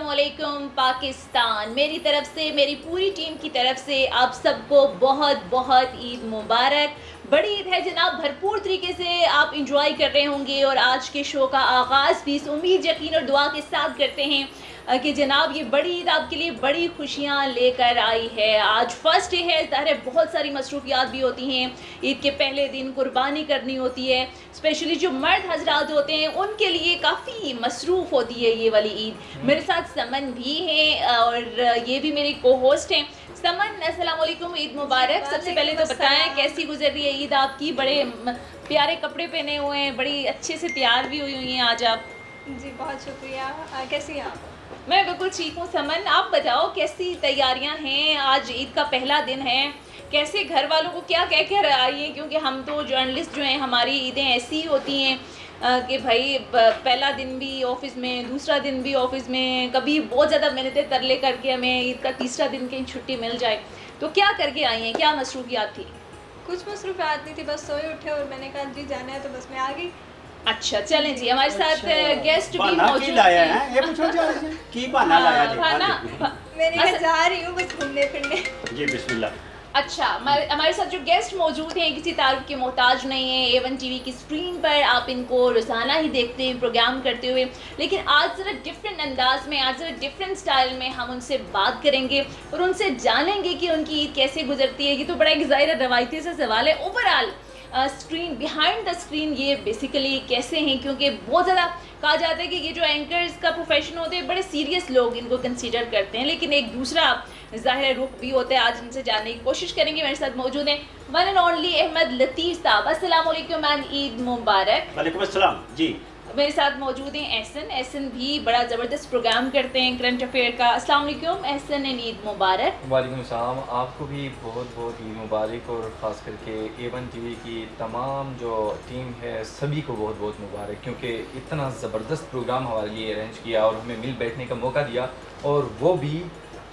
अस्सलामुअलैकुम पाकिस्तान। मेरी तरफ से, मेरी पूरी टीम की तरफ से आप सबको बहुत बहुत ईद मुबारक। बड़ी ईद है जनाब, भरपूर तरीके से आप इंजॉय कर रहे होंगे और आज के शो का आगाज़ भी इस उम्मीद, यकीन और दुआ के साथ करते हैं कि जनाब ये बड़ी ईद आपके लिए बड़ी खुशियाँ लेकर आई है। आज फर्स्ट डे है, ज़ाहिर है बहुत सारी मसरूफियात भी होती हैं। ईद के पहले दिन कुर्बानी करनी होती है, स्पेशली जो मर्द हजरात होते हैं उनके लिए काफ़ी मसरूफ़ होती है ये वाली ईद। मेरे साथ समन भी हैं और ये भी मेरे को होस्ट हैं। समन, अस्सलाम वालेकुम, ईद मुबारक। सबसे पहले तो बताएं कैसी गुजर रही है ईद आपकी। बड़े प्यारे कपड़े पहने हुए हैं, बड़ी अच्छे से तैयार भी हुई हैं आज आप। जी बहुत शुक्रिया। कैसी हैं आप? मैं बिल्कुल ठीक हूँ। समन, आप बताओ कैसी तैयारियां हैं? आज ईद का पहला दिन है, कैसे घर वालों को क्या कह कर आई हैं? क्योंकि हम तो जर्नलिस्ट जो हैं, हमारी ईदें ऐसी ही होती हैं कि भाई पहला दिन भी ऑफिस में, दूसरा दिन भी ऑफिस में, कभी बहुत ज़्यादा मेहनतें तरले करके हमें ईद का तीसरा दिन कहीं छुट्टी मिल जाए। तो क्या करके आई हैं, क्या मसरूफियात थी? कुछ मसरूफियात नहीं थी, बस सोए उठे और मैंने कहा जी जाना है तो बस मैं आ गई। अच्छा चलें जी, हमारे साथ गेस्ट भी मौजूद लाया हैं। है ये पूछो की बहाना लाया जी। मैंने कहा जा रही हूँ बस घूमने फिरने। जी बिस्मिल्लाह। अच्छा, हमारे साथ जो गेस्ट मौजूद हैं किसी तारीफ के मोहताज नहीं है। A1 टीवी की स्क्रीन पर आप इनको रोज़ाना ही देखते हैं प्रोग्राम करते हुए, लेकिन आज ज़रा डिफरेंट अंदाज में, आज ज़रा डिफरेंट स्टाइल में हम उनसे बात करेंगे और उनसे जानेंगे कि उनकी ईद कैसे गुजरती है। ये तो बड़ा एक ज़ाहिर रवायती सा सवाल है। Overall screen, behind the screen ये बेसिकली कैसे हैं, क्योंकि बहुत ज़्यादा कहा जाता है कि ये जो एंकर्स का प्रोफेशन होते हैं बड़े सीरियस लोग इनको कंसीडर करते हैं, लेकिन एक दूसरा ज़ाहिर रुख भी होता है। आज इनसे जानने की कोशिश करेंगे। मेरे साथ मौजूद हैं वन एंड ओनली अहमद लतीफ़ साहब। अस्सलाम वालेकुम एंड ईद मुबारक। वालेकुम अस्सलाम जी। मेरे साथ मौजूद हैं एहसन भी बड़ा ज़बरदस्त प्रोग्राम करते हैं करंट अफेयर का। अस्सलाम वालेकुम एहसन एंड ईद मुबारक। वालेकुम सलाम, आपको भी बहुत बहुत ईद मुबारक और ख़ास करके A1 टीवी की तमाम जो टीम है सभी को बहुत बहुत मुबारक, क्योंकि इतना ज़बरदस्त प्रोग्राम हमारे लिए अरेंज किया और हमें मिल बैठने का मौका दिया, और वो भी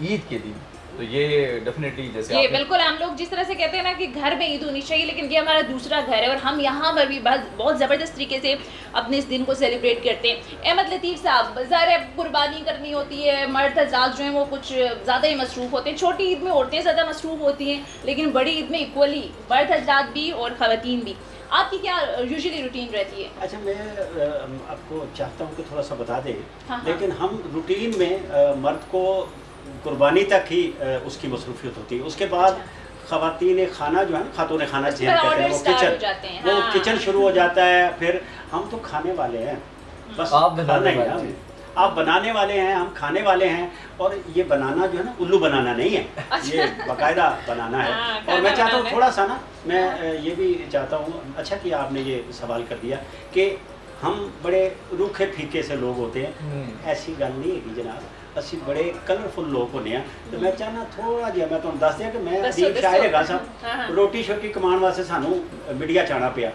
ईद के दिन। तो ये डेफिनेटली जैसे ये बिल्कुल, हम लोग जिस तरह से कहते हैं ना कि घर में ईद होनी चाहिए, लेकिन ये हमारा दूसरा घर है और हम यहाँ पर भी बहुत ज़बरदस्त तरीके से अपने इस दिन को सेलिब्रेट करते हैं। अहमद लतीफ़ साहब, ज़ाहिर कुर्बानी करनी होती है, मर्द हज़रात जो हैं वो कुछ ज़्यादा ही मसरूफ़ होते हैं। छोटी ईद में औरतें ज़्यादा मसरूफ़ होती हैं, लेकिन बड़ी ईद में इक्वली मर्द हज़रात भी और ख़वातीन भी। आपकी क्या यूजुअली रूटीन रहती है? अच्छा, मैं आपको चाहता हूँ कि थोड़ा सा बता दें। हाँ। लेकिन हम रूटीन में मर्द को कुर्बानी तक ही उसकी मसरूफियत होती है। उसके बाद ख़वातीन खाना जो है ना, खातून खाना जिसे कहते हैं, वो किचन शुरू हो जाता है। फिर हम तो खाने वाले हैं, बस आप बनाने खाना ही है। आप बनाने वाले हैं, हम खाने वाले हैं। और ये बनाना जो है ना, उल्लू बनाना नहीं है, ये बाकायदा बनाना है। और मैं चाहता हूँ थोड़ा सा ना, मैं ये भी चाहता हूँ, अच्छा कि आपने ये सवाल कर दिया कि हम बड़े रूखे फीके से लोग होते हैं। ऐसी गल नहीं है जनाब, ਅਸੀਂ बड़े कलरफुल लोग होने हैं। तो मैं चाहना थोड़ा जिहा मैं तुहानू दस दिया कि मैं अदीब शायर हैगा सा, रोटी शोटी कमाने वास्ते सानू मीडिया चाहना पिया,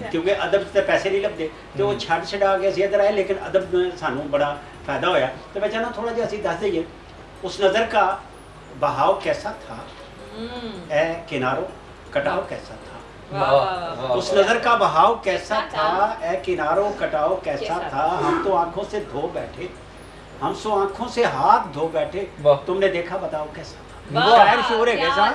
क्योंकि अदब से पैसे नहीं लभदे। तो वो छड़ छड़ा के असीं इधर आए, लेकिन अदब में सानू बड़ा फायदा होया। तो मैं चाहना थोड़ा जिहा असीं दस दईए उस नज़र का बहाव कैसा था, ए किनारों कटाव कैसा था। उस नज़र का बहाव कैसा था, ए किनारों कटाव कैसा था। हम तो आंखों से धो बैठे, हम सो आंखों से हाथ धो बैठे, तुमने देखा बताओ कैसा था। शायर शोर है कैसा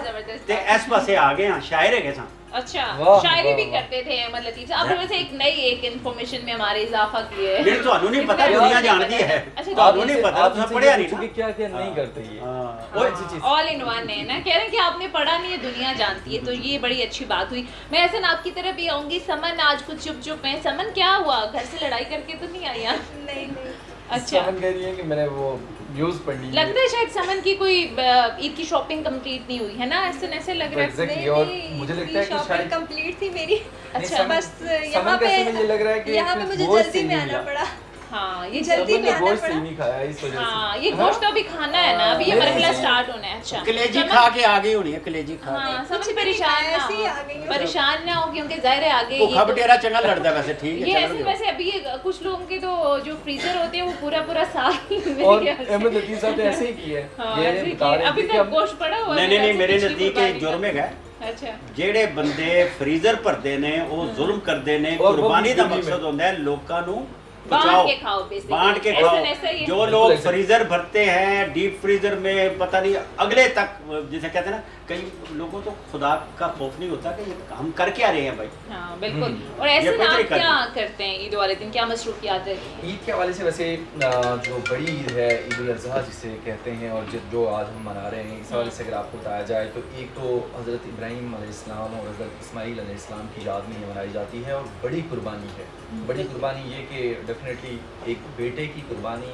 ते इस पासे आ गए हैं, शायर है कैसा। अच्छा, शायरी भी करते थे अहमद लतीफ़ साहब। आपने वैसे एक नई एक इन्फॉर्मेशन में हमारे इजाफा किए है। मेरे तो अनु नहीं पता, दुनिया जानती है। तो अनु नहीं पता, तो पढ़िया नहीं ना। क्या क्या नहीं करते ये ऑल इन वन है ना, कह रहे हैं कि आपने पढ़ा नहीं है, दुनिया जानती है। तो ये बड़ी अच्छी बात हुई। मैं ऐसे ना आपकी तरफ भी आऊंगी। समन आज कुछ चुप चुप है। समन क्या हुआ, घर से लड़ाई करके तो नहीं आई? नहीं नहीं। अच्छा, समन कह रही है कि मैंने वो न्यूज़ पढ़ी, लगता है शायद समन की कोई ईद की शॉपिंग कंप्लीट नहीं हुई है ना, ऐसे लग रहा है। Exactly, और मुझे लगता है कि शॉपिंग शायद कंप्लीट थी मेरी। अच्छा, बस यहाँ पे मुझे जल्दी में आना पड़ा। हाँ, ये जल्दी में आना गोश्त पड़ा। नहीं खाया इस वजह से। हाँ, ये गोश्त तो अभी खाना है ना, अभी ये मरहला स्टार्ट होना है। अच्छा, कलेजी खा के आ गई होनी है, कलेजी खा के। हाँ, समझ परेशान ना हो, क्योंकि जाहिर है आगे भूखा बटेरा चंगा लड़ता वैसे, ठीक ये है। ऐसे वैसे अभी कुछ लोगों के तो जो फ्रीजर होते हैं वो पूरा साल और अहमद लतीफ़ साहब ने ऐसे ही किया है। ये बता रहे अभी थे कि तक हम गोश्त पड़ा हुआ है। नहीं, मेरे नजदीक एक जुर्म है। अच्छा, ਜਿਹੜੇ ਬੰਦੇ ਫਰੀਜ਼ਰ ਭਰਦੇ ਨੇ ਉਹ ਜ਼ੁਲਮ ਕਰਦੇ ਨੇ। और वो ਕੁਰਬਾਨੀ ਦਾ भी ਮਕਸਦ ਹੁੰਦਾ ਹੈ ਲੋਕਾਂ ਨੂੰ पचाओ, के खाओ basically। बांट के ऐसा- खाओ। ऐसा ही है। जो बिल्कुल लोग ऐसा। फ्रीजर भरते हैं डीप फ्रीजर में पता नहीं अगले तक, जैसे कहते हैं ना, कई लोगों को खुदा का खौफ नहीं होता कि ये हम कर क्या रहे हैं भाई। हाँ बिल्कुल। और ऐसे ये में कोई आप तरीका क्या नहीं। करते हैं ईद वाले दिन, क्या मसरूफियात रहती हैं? ईद के हवाले से वैसे जो बड़ी ईद है ईद उल अज़हा जिसे कहते हैं और जो आज हम मना रहे हैं, इस हवाले से अगर आपको बताया जाए तो एक तो हज़रत इब्राहीम अलैहिस्सलाम और हज़रत इस्माईल अलैहिस्सलाम की याद में ये मनाई जाती है और बड़ी कुर्बानी है। बड़ी कुर्बानी ये कि डेफिनेटली एक बेटे की कुर्बानी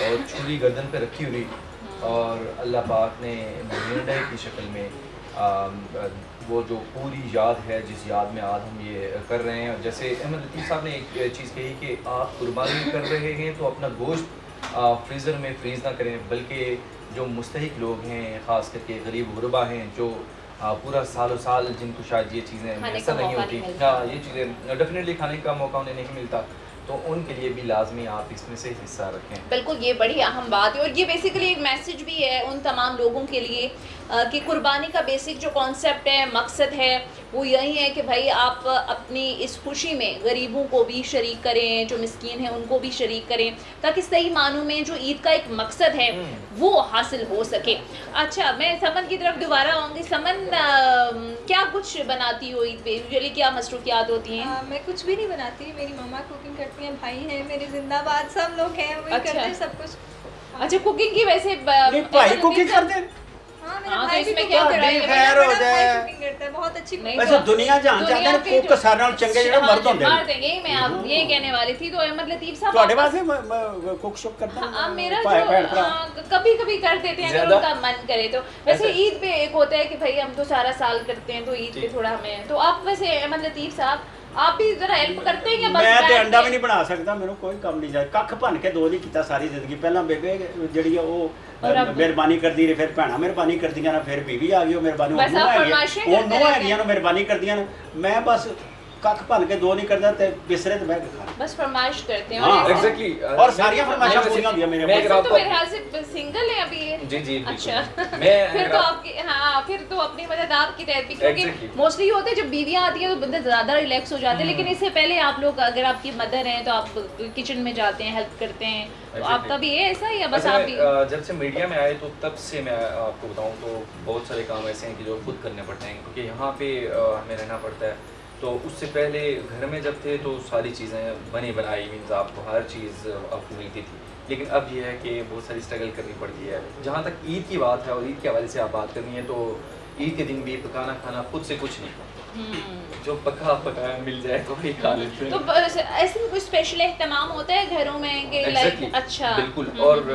और छुरी गर्दन पे रखी हुई और अल्लाह पाक ने निर्णय की शक्ल में वो जो पूरी याद है जिस याद में आज हम ये कर रहे हैं। और जैसे अहमद लतीफ़ साहब ने एक चीज़ कही कि आप कुर्बानी कर रहे हैं तो अपना गोश्त फ्रीज़र में फ्रीज़ ना करें, बल्कि जो मुस्तहिक लोग हैं, ख़ास करके गरीब गुरबा हैं जो पूरा सालों साल जिनको शायद ये चीज़ें खाने मैसर का नहीं मौका होती, नहीं मिलता। हाँ ये चीज़ें डेफिनेटली खाने का मौका उन्हें नहीं मिलता, तो उनके लिए भी लाजमी आप इसमें से हिस्सा रखें। बिल्कुल, ये बड़ी अहम बात है और ये बेसिकली एक मैसेज भी है उन तमाम लोगों के लिए कि कुर्बानी का बेसिक जो कॉन्सेप्ट है, मकसद है, वो यही है कि भाई आप अपनी इस खुशी में गरीबों को भी शरीक करें, जो मिस्कीन हैं उनको भी शरीक करें, ताकि सही मानों में जो ईद का एक मकसद है वो हासिल हो सके। अच्छा, मैं समन की तरफ दोबारा आऊँगी। समन, क्या कुछ बनाती हो ईद पे? यूजुअली क्या मसरूफियात होती हैं? मैं कुछ भी नहीं बनाती, मेरी मम्मा कुकिंग करती हैं, भाई हैं मेरे जिंदाबाद, सब लोग हैं वही अच्छा। करते हैं सब कुछ। अच्छा, कुकिंग की वैसे नहीं, भाई कुकिंग करते हैं। हाँ मेरा हाँ, तो भाई भी इसमें कुकिंग क्या करता है, खैर मेरा हो बड़ा भाई जाए। कुकिंग करता है, बहुत अच्छी नहीं, वैसे तो दुनिया जहाँ दुनिया जाते हैं के कुक सारे नाल चंगे ਜਿਹੜੇ मर्द होंगे ने। मर्द हैं, यही मैं आप ये कहने वाली थी। तो अहमद लतीफ़ साहब ਤੁਹਾਡੇ आप- ਵਾਸਤੇ कुक शुक करते हैं? हाँ, मेरा भाई भैन भरा। कभी कभी कर देते हैं अगर ज़्यादा? उनका मन करे तो। वैसे ऐसे? ईद पे एक होता है कि भाई हम तो सारा साल करते हैं तो ईद पे ठीक। थोड़ा हमें, तो आप वैसे अहमद लतीफ़ साहब आप भी जरा हेल्प करते हैं या बस ਮੈਂ ਤੇ बैठ ਅੰਡਾ के- ਵੀ ਨਹੀਂ ਬਣਾ ਸਕਦਾ, ਮੈਨੂੰ ਕੋਈ ਕੰਮ ਨਹੀਂ ਜਾਏ, ਕੱਖ ਭੰਨ ਕੇ ਦੋ ਨਹੀਂ ਕੀਤਾ ਸਾਰੀ ਜ਼ਿੰਦਗੀ। ਪਹਿਲਾਂ ਬੇਬੇ ਜਿਹੜੀ ਆ ਉਹ ਰੱਬ- ਮਿਹਰਬਾਨੀ ਕਰਦੀ ਰਹੀ, ਫਿਰ ਭੈਣਾਂ ਮਿਹਰਬਾਨੀ ਕਰਦੀਆਂ ਨੇ, ਫਿਰ ਬੀਵੀ ਆ ਗਈ ਉਹ ਮਿਹਰਬਾਨੀ, ਬਸ ਆਪ ਫਰਮਾਇਸ਼ਾਂ ਉਹ ਕਰਦੇ ਨੋ ਰਹਿੰਦੇ ਹੈਗੀਆਂ ਨੇ ਮਿਹਰਬਾਨੀ ਕਰਦੀਆਂ ਨੇ। ਮੈਂ ਬਸ ਕੱਖ ਭੰਨ ਕੇ ਦੋ ਨਹੀਂ ਕਰਦਾ ਤੇ ਬਿਸਰੇ ਤੇ ਬਹਿ ਕੇ ਖਾ। बस फरमाइश करते हैं। हाँ, और ऐसे- एग्जैक्टली और सारियां फरमाइशें पूरी होती हैं मेरे मैं पास। अगर तो आपको मेरे ख्याल से सिंगल है अभी ये। जी जी अच्छा मैं फिर अगर तो आप- आपकी, हाँ फिर तो अपनी मदद आपकी रहती, क्योंकि Exactly. मोस्टली होते हैं जब बीवियां आती हैं तो बंदे ज़्यादा रिलैक्स हो जाते हैं, लेकिन इससे पहले आप लोग अगर आपकी मदर हैं तो आप किचन में जाते हैं, हेल्प करते हैं, तो Exactly. आपका भी है ऐसा या बस अच्छा, आप भी? जब से मीडिया में आए तो तब से मैं आपको बताऊं तो बहुत सारे काम ऐसे हैं कि जो खुद करने पड़ते हैं, क्योंकि यहाँ पे हमें रहना पड़ता है। तो उससे पहले घर में जब थे तो सारी चीज़ें बनी बनाई, मीन्स आपको हर चीज़ आपको मिलती थी, लेकिन अब ये है कि बहुत सारी स्ट्रगल करनी पड़ती है। जहाँ तक ईद की बात है और ईद के हवाले से आप बात करनी है तो ईद के दिन भी पकाना खाना खुद से कुछ नहीं, जो पका पकाया मिल जाए तो वही खा लेते हैं। तो बस ऐसे में कोई स्पेशल एहतमाम होता है घरों में कि Exactly, लाइक अच्छा बिल्कुल। और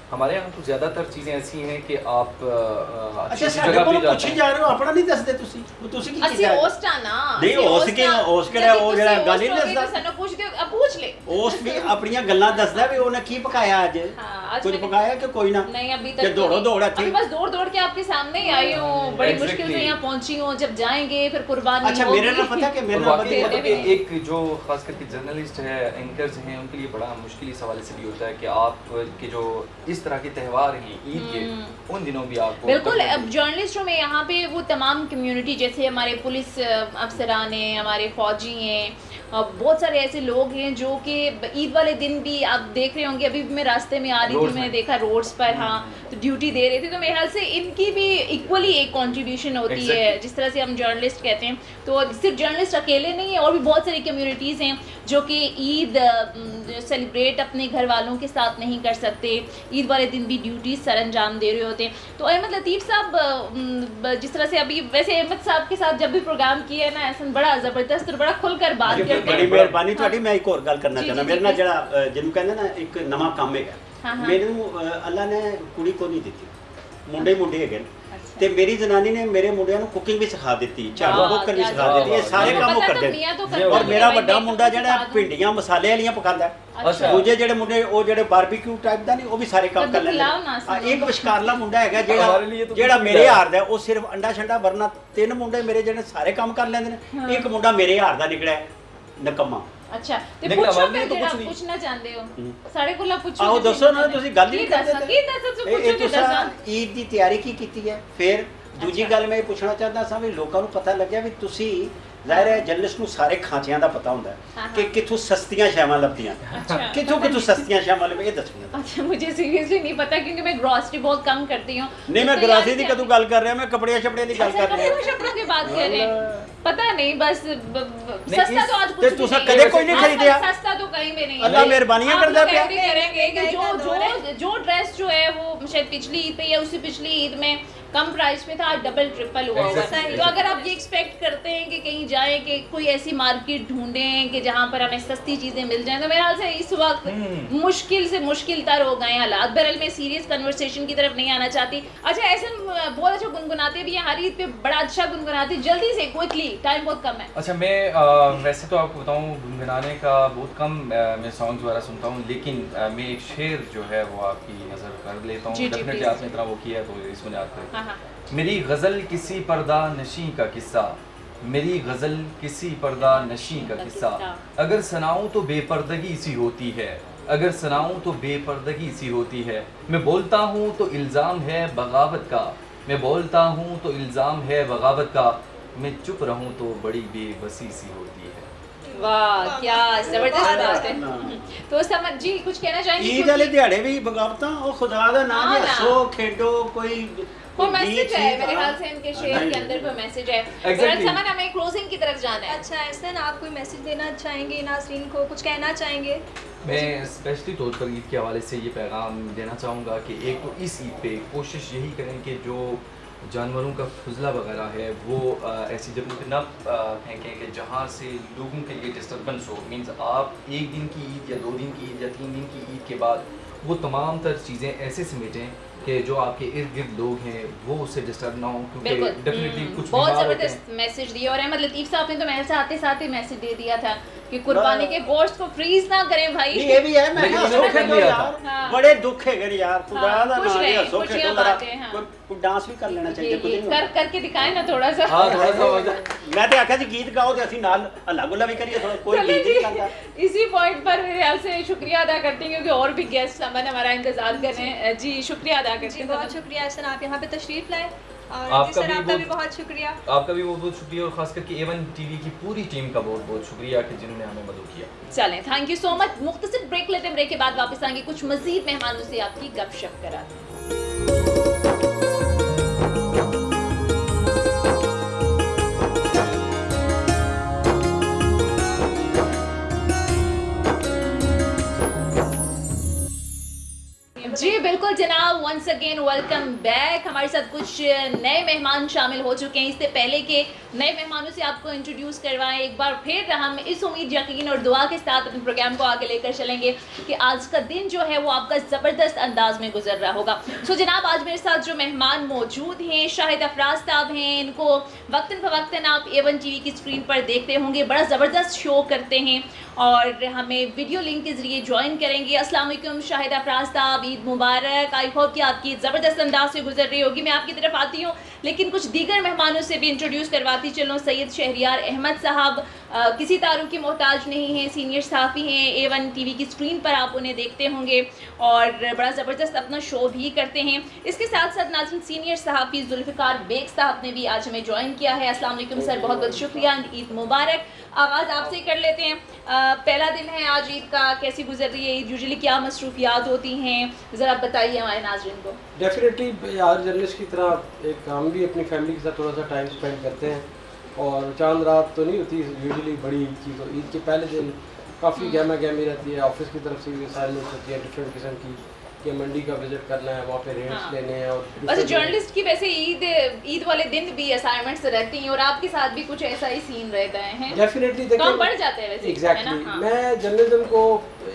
हमारे यहाँ तो ज़्यादातर चीज़ें ऐसी हैं कि आप ਅੱਛਾ, अच्छी ਸਾਡੇ जगह ਕੋਲ पे ਪੁੱਛੀ जाते ਜਾ हैं। ਰਹੇ ਹੋ, ਆਪਣਾ ਨਹੀਂ ਦੱਸਦੇ ਤੁਸੀਂ ਤੁਸੀਂ ਕੀ ਅਸੀਂ ਕੀਤਾ? ਹੋਸਟ ਆ ਨਾ, ਨਹੀਂ, ਅਸੀਂ host host ਕੀ- ਆ। host ਕਿਹੜਾ, ਜਦ ਉਹ ਤੁਸੀਂ ਜਿਹੜਾ ਗੱਲ host ਹੀ ਹੋਗੇ ਦੱਸਦਾ। ਤਾਂ ਸਾਨੂੰ ਪੁੱਛਦੇ ਹੋ, अब पूछ ले। ਉਸ ਵੀ ਆਪਣੀਆਂ ਗੱਲਾਂ ਦੱਸਦਾ ਵੀ ਉਹਨੇ ਕੀ ਪਕਾਇਆ ਅੱਜ, हाँ, आज ਕੁਝ मैंने- ਪਕਾਇਆ कि कोई ना? नहीं अभी कि तक दौड़ो तो दौड़ नहीं। अच्छी। अभी बस दौड़ दौड़ के आपके सामने ही आई हूँ, बड़ी Exactly. मुश्किल से यहाँ पहुँची हूँ। जब जाएंगे फिर कुर्बानी अच्छा, होगी। मेरे ना पता कि मेरे और ना वाकई बता मतलब भी नहीं। एक जो खास करके जर्नलिस्ट है, एंकर्स हैं, उनके लिए बड़ा मुश्किल इस हवाले से भी होता है कि आप के जो इस तरह के त्यौहार हैं ईद के, उन दिनों भी आपको बिल्कुल। तकलीफ अब जर्नलिस्टों में यहाँ पे वो तमाम कम्युनिटी, जैसे हमारे पुलिस अफसरान हैं, हमारे फौजी हैं, बहुत सारे ऐसे लोग हैं जो कि ईद वाले दिन भी आप देख रहे होंगे। अभी भी मैं रास्ते में आ रही थी, रोड्स मैंने में। देखा रोड्स पर, हाँ तो ड्यूटी दे रहे थे, तो मेरे ख्याल से इनकी भी इक्वली एक कंट्रीब्यूशन होती है। Exactly. जिस तरह से हम जर्नलिस्ट कहते हैं, तो सिर्फ जर्नलिस्ट अकेले नहीं है, और भी बहुत सारी कम्युनिटीज़ हैं जो कि ईद सेलिब्रेट अपने घर वालों के साथ नहीं कर सकते, ईद वाले दिन भी ड्यूटीज सर अंजाम दे रहे होते हैं। तो अहमद लतीफ़ साहब, जिस तरह से अभी वैसे अहमद साहब के साथ जब भी प्रोग्राम किया है ना, ऐसा बड़ा ज़बरदस्त और बड़ा खुलकर बात बड़ी करते हैं। ਮਿਹਰਬਾਨੀ ਤੁਹਾਡੀ। ਮੈਂ ਇੱਕ ਹੋਰ ਗੱਲ ਕਰਨਾ ਜੀ, ਚਾਹੁੰਦਾ। ਜੀ, ਮੇਰੇ ਨਾਲ ਜੀ। ਜਿਹੜਾ ਜਿਹਨੂੰ ਕਹਿੰਦੇ ਨਾ ਇੱਕ ਨਵਾਂ ਕੰਮ ਹੈਗਾ, ਹਾਂ, ਹਾਂ। ਮੈਨੂੰ ਅੱਲਾ ਨੇ ਕੁੜੀ ਕੋ ਨਹੀਂ ਦਿੱਤੀ, ਮੁੰਡੇ ਹੀ ਮੁੰਡੇ ਹੈਗੇ ਨੇ, अच्छा। ਤੇ ਮੇਰੀ ਜਨਾਨੀ ਨੇ ਮੇਰੇ ਮੁੰਡਿਆਂ ਨੂੰ ਕੁਕਿੰਗ ਵੀ ਸਿਖਾ ਦਿੱਤੀ, ਝਾੜੂ ਵਾਹ, ਪੋਕਰ ਵੀ ਕਿਆ ਸਿਖਾ ਬਾਤ ਦਿੱਤੀ, ਇਹ ਹੈ। ਸਾਰੇ ਕੰਮ ਉਹ पता ਕਰਦੇ तो ਨੇ। मियाँ तो और करते ਔਰ हैं, ਮੇਰਾ भाई ਵੱਡਾ मैं ਮੁੰਡਾ तो ਜਿਹੜਾ सिखा दूँ। ਭਿੰਡੀਆਂ ਮਸਾਲੇ ਵਾਲੀਆਂ ਪਕਾਉਂਦਾ ਹੈ। अच्छा। ਦੂਜੇ ਜਿਹੜੇ ਮੁੰਡੇ ਉਹ ਜਿਹੜੇ ਬਾਰਬੀਕਿਊ ਟਾਈਪ ਦਾ ਨਹੀਂ, ਉਹ ਵੀ ਸਾਰੇ ਕੰਮ ਕਦੇ ਕਰ ਲੈਂਦੇ ਖਿਲਾਓ ਨਾ ਨੇ। ਸਾਨੂੰ। ਇੱਕ ਵਿਸ਼ਕਾਰਲਾ ਮੁੰਡਾ ਹੈਗਾ हमारे लिए तो ਜਿਹੜਾ कुछ ਮੇਰੇ नहीं है। ਹਾਰ ਦਾ, ਉਹ ਸਿਰਫ ਅੰਡਾ ਛੰਡਾ ਵਰਨਾ ਤਿੰਨ ਮੁੰਡੇ ਮੇਰੇ ਜਿਹੜੇ ਸਾਰੇ ਕੰਮ ਕਰ ਲੈਂਦੇ ਨੇ। ਇੱਕ ਮੁੰਡਾ ਮੇਰੇ ਹਾਰ ਦਾ ਨਿਕਲਿਆ ਨਕਮਾ। अच्छा तो लेकिन पूछो हमारे लिए फिर तो जेड़ा कुछ नहीं। पूछना चाहते हो सारे कोला पूछो ਆਓ जिसे ਦੱਸੋ ਨਾ, पूछना ਤੁਸੀਂ ਗੱਲ ਹੀ की ਨਹੀਂ दसा ਕਰਦੇ। की दसा तो ਇਹ पूछो ਤੁਸੀਂ दसा ਈਦ ਦੀ ਤਿਆਰੀ ਕੀ ਕੀਤੀ ਹੈ? ਫਿਰ ਦੂਜੀ ਅੱਛਾ। ਗੱਲ ਮੈਂ ਇਹ ਪੁੱਛਣਾ ਚਾਹੁੰਦਾ ਸਾਂ ਵੀ ਲੋਕਾਂ ਨੂੰ ਪਤਾ ਲੱਗਿਆ ਵੀ ਤੁਸੀਂ ਜ਼ਾਹਿਰ ਹੈ ਜਰਨਲਿਸਟ ਨੂੰ ਸਾਰੇ ਖਾਂਚਿਆਂ ਦਾ ਪਤਾ ਹੁੰਦਾ ਹੈ ਕਿ ਕਿੱਥੋਂ ਸਸਤੀਆਂ ਸ਼ੈਵਾਂ ਲੱਭਦੀਆਂ ਕਿੱਥੋਂ ਸਸਤੀਆਂ ਸ਼ੈਵਾਂ ਲੱਭ ਇਹ ਦੱਸਣੀਆਂ। अच्छा मुझे सीरियसली नहीं पता क्योंकि मैं ग्रॉसरी बहुत कम करती हूँ। नहीं मैं ग्रासी की कदू गल कर रहा मैं कपड़े शपड़े की गल कर रहा कपड़ों की बात कर रहे हैं, पता नहीं बस सस्ता तो आज कुछ भी तुसा नहीं कदे है। कोई नहीं खरीदया सस्ता तो कहीं भी नहीं है। अल्लाह मेहरबानियां आप करदा लोग पिया। agree करेंगे कि जो ड्रेस जो है वो शायद पिछली ईद पे या उसी पिछली ईद में कम प्राइस पे था, आज डबल ट्रिपल हुआ हुआ है। तो अगर आप ये एक्सपेक्ट करते हैं कि कहीं जाएं कि कोई ऐसी मार्केट ढूंढें कि जहाँ पर हमें सस्ती चीज़ें मिल जाएं, तो मेरे ख्याल से इस वक्त मुश्किल से मुश्किल तर हो गए हैं हालात। बहरहाल मैं सीरियस कन्वर्सेशन की तरफ नहीं आना चाहती। अच्छा ऐसे बहुत अच्छा गुनगुनाते भी हैं, हर ईद पे बड़ा अच्छा गुनगुनाते, जल्दी से क्विकली, टाइम बहुत कम है। अच्छा मैं वैसे तो आपको बताऊं गुनगुनाने का बहुत कम मैं सॉन्ग्स वगैरह सुनता हूं, लेकिन मैं एक शेर जो है वो आपकी नज़र कर लेता हूं। जी, जी, डेफिनेटली please। आपने इतना वो किया है तो इस बुनियाद पर हाँ हाँ मेरी गज़ल किसी पर्दा नशी का किस्सा, मेरी गज़ल किसी पर्दा नशी का किस्सा, अगर सुनाऊं तो बेपर्दगी सी होती है, अगर सुनाऊं तो बेपर्दगी सी होती है, मैं बोलता हूँ तो इल्ज़ाम है बगावत का, मैं बोलता हूँ तो इल्ज़ाम है बगावत का, मैं चुप रहूँ तो बड़ी बेबसी सी होती है। वाह क्या जबरदस्त बात है। तो समझ जी कुछ कहना चाहेंगे? ईद वाले दिहाड़े भी बगावतां ओ खुदा दा नाम हाँ है, ना। हंसो खेडो कोई वो मैसेज है चीज़, मेरे हाँ। ख्याल से इनके शेर के अंदर कोई मैसेज है। Exactly। समझ हमें क्लोजिंग की तरफ जाना है। अच्छा एहसन, आप कोई मैसेज देना चाहेंगे नाज़रीन को, कुछ कहना चाहेंगे? मैं स्पेशली तौर पर ईद के हवाले से ये पैगाम देना चाहूँगा कि एक तो इस ईद पे कोशिश यही करें कि जो जानवरों का फुजला वगैरह है वो ऐसी जगहों पे ना फेंकें कि जहाँ से लोगों के लिए डिस्टर्बेंस हो। मींस आप एक दिन की ईद या 2 दिन की ईद या 3 दिन की ईद के बाद वो तमाम तर चीज़ें ऐसे समेटें कि जो आपके इर्द गिर्द लोग हैं वो उससे डिस्टर्ब ना हो, क्योंकि बिल्कुल डेफिनेटली कुछ बहुत बीमार होते जबरदस्त मैसेज दिया। और अहमद लतीफ़ साहब ने तो मेरे से आते साथ ही मैसेज दे दिया था कि कुर्बानी के गोश्त को फ्रीज ना करें भाई। नहीं ये भी है मैं लेकिन हंसो मैंने कर खेडो लिया यार, हाँ। बड़े दुख है गए यार, खुदा हाँ, दा खुश नाम है, रहें, हंसो खुशियाँ खेडो जरा, बांटें, हाँ। कोई डांस भी कर लेना चाहिए कुछ ये नहीं कर करके दिखाए ना थोड़ा सा। हाँ थोड़ा सा हो जाए। मैं तो आख्या जी गीत गाओ ते असि नाल हल्ला गुल्ला भी करिए, थोड़ा कोई चलिए गीत जी, नहीं गाता। इसी पॉइंट पर मेरे ख्याल से शुक्रिया अदा करते हैं क्योंकि और भी गेस्ट समन हमारा इंतजार कर रहे हैं। जी शुक्रिया अदा करते जी हैं। बहुत शुक्रिया एहसन, आप यहाँ पे तशरीफ़ लाए और आपका जी सर भी आपका भी बहुत- बहुत शुक्रिया। आपका भी बहुत बहुत शुक्रिया और ख़ास करके A1 TV की पूरी टीम का बहुत बहुत शुक्रिया कि जिन्होंने हमें मदद किया। चलें थैंक यू सो मच। मुख्तसर ब्रेक लेते हैं, ब्रेक के बाद वापस आएंगे, कुछ मजीद मेहमानों से आपकी गपशप कराते हैं। जी बिल्कुल जनाब, वंस अगेन वेलकम बैक। हमारे साथ कुछ नए मेहमान शामिल हो चुके हैं। इससे पहले के नए मेहमानों से आपको इंट्रोड्यूस करवाएं, एक बार फिर हम इस उम्मीद यकीन और दुआ के साथ अपने प्रोग्राम को आगे लेकर चलेंगे कि आज का दिन जो है वो आपका ज़बरदस्त अंदाज में गुजर रहा होगा। सो जनाब आज मेरे साथ जो मेहमान मौजूद हैं शाहिद अफराज साहब हैं। इनको वक्तन फ़वक्तन आप A1 TV की स्क्रीन पर देखते होंगे, बड़ा ज़बरदस्त शो करते हैं और हमें वीडियो लिंक के ज़रिए ज्वाइन करेंगे। अस्सलाम वालेकुम शाहिद अफराज साहब, ईद मुबारक। आई होप कि आपकी ज़बरदस्त अंदाज से गुजर रही होगी। मैं आपकी तरफ आती हूँ लेकिन कुछ दीगर मेहमानों से भी इंट्रोड्यूस करवाती चलो। सैयद शहरियार अहमद साहब किसी तारुफ की मोहताज नहीं हैं, सीनियर सहाफ़ी हैं। A1 TV की स्क्रीन पर आप उन्हें देखते होंगे और बड़ा ज़बरदस्त अपना शो भी करते हैं। इसके साथ साथ नाज़रीन सीनियर सहाफ़ी जुल्फ़िकार बेग साहब ने भी आज हमें ज्वाइन किया है। अस्सलाम वालेकुम सर, बहुत बहुत शुक्रिया, ईद मुबारक। आगाज़ आपसे ही कर लेते हैं। पहला दिन है आज ईद का, कैसी गुजर रही है ईद? यूजुअली क्या मसरूफियात होती हैं, ज़रा बताइए हमारे नाज़रीन को। डेफिनेटली यार जर्नलिस्ट की तरह एक हम भी अपनी फैमिली के साथ थोड़ा सा टाइम स्पेंड करते हैं और चांद रात तो नहीं होती यूजुअली बड़ी चीज़। तो ईद के पहले दिन काफ़ी गहमा गहमी रहती है, ऑफिस की तरफ से भी असाइनमेंट्स होती है डिफरेंट किस्म की कि मंडी का विजिट करना है, वहाँ पे रेट्स हाँ। लेने हैं। और वैसे different- जर्नलिस्ट की वैसे ईद वाले दिन भी असाइनमेंट्स रहती हैं और आपके साथ भी कुछ ऐसा ही सीन रहता है। डेफिनेटली काम बढ़ जाते हैं वैसे, है एग्जैक्टली ना? हाँ। मैं जर्नलिज्म को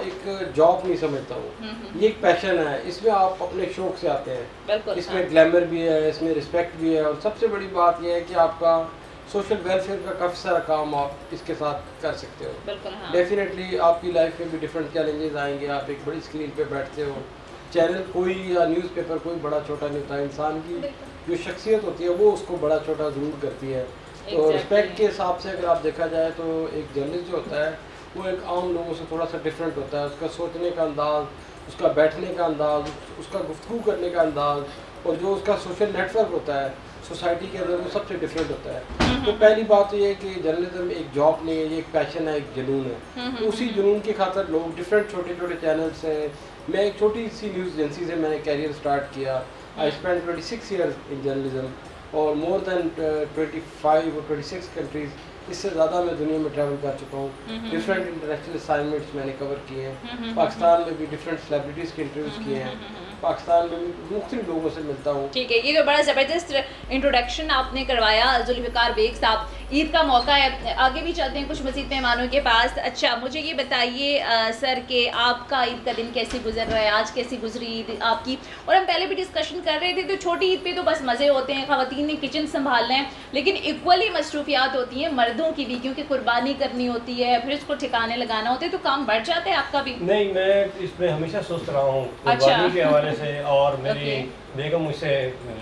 एक जॉब नहीं समझता हूँ, ये एक पैशन है। इसमें आप अपने शौक से आते हैं, बिल्कुल इसमें हाँ। ग्लैमर भी है, इसमें रिस्पेक्ट भी है और सबसे बड़ी बात यह है कि आपका सोशल वेलफेयर का काफ़ी सारा काम आप इसके साथ कर सकते हो। बिल्कुल हाँ। डेफिनेटली आपकी लाइफ में भी डिफरेंट चैलेंजेस आएंगे। आप एक बड़ी स्क्रीन पे बैठते हो, चैनल कोई या न्यूज़पेपर कोई बड़ा छोटा नहीं होता, इंसान की जो शख्सियत होती है वो उसको बड़ा छोटा ज़रूर करती है। तो Exactly. रिस्पेक्ट के हिसाब से अगर आप देखा जाए तो एक जर्नलिस्ट जो होता है वो एक आम लोगों से थोड़ा सा डिफरेंट होता है। उसका सोचने का अंदाज़, उसका बैठने का अंदाज़, उसका गुफ्तगू करने का अंदाज़ और जो उसका सोशल नेटवर्क होता है सोसाइटी के अंदर वो सबसे डिफरेंट होता है। तो पहली बात तो ये है कि जर्नलिज्म एक जॉब नहीं है, ये एक पैशन है, एक जुनून है। तो उसी जुनून की खातिर लोग डिफरेंट छोटे छोटे चैनल्स हैं। मैं एक छोटी सी न्यूज़ एजेंसी से मैंने कैरियर स्टार्ट किया। I spend 26 years in journalism और मोर दैन 25 और 26 कंट्रीज़, इससे ज़्यादा मैं दुनिया में ट्रैवल कर चुका हूँ। डिफरेंट इंटरनेशनल असाइनमेंट्स मैंने कवर किए हैं। पाकिस्तान में भी डिफरेंट सेलिब्रिटीज़ के इंटरव्यूज़ किए हैं। पाकिस्तान में भी मुख्तलिफ लोगों से मिलता हूँ। ठीक है, ये तो बड़ा ज़बरदस्त इंट्रोडक्शन आपने करवाया जुल्फ़िकार बेग साहब। ईद का मौका है, आगे भी चलते हैं कुछ मज़ीद मेहमानों के पास। अच्छा, मुझे ये बताइए सर कि आपका ईद का दिन कैसे गुजर रहा है, आज कैसी गुजरी ईद आपकी? और हम पहले भी डिस्कशन कर रहे थे, तो छोटी ईद पे तो बस मज़े होते हैं, ख़वातीन ने किचन संभालना है, लेकिन इक्वली मसरूफियात होती हैं मर्दों की भी, क्योंकि कुर्बानी करनी होती है, फिर उसको ठिकाने लगाना होता है, तो काम बढ़ जाता है आपका भी? नहीं, मैं इसमें हमेशा सुस्त रहा हूँ अच्छा। कुर्बानी के हवाले से, और मेरी Okay. बेगम मुझसे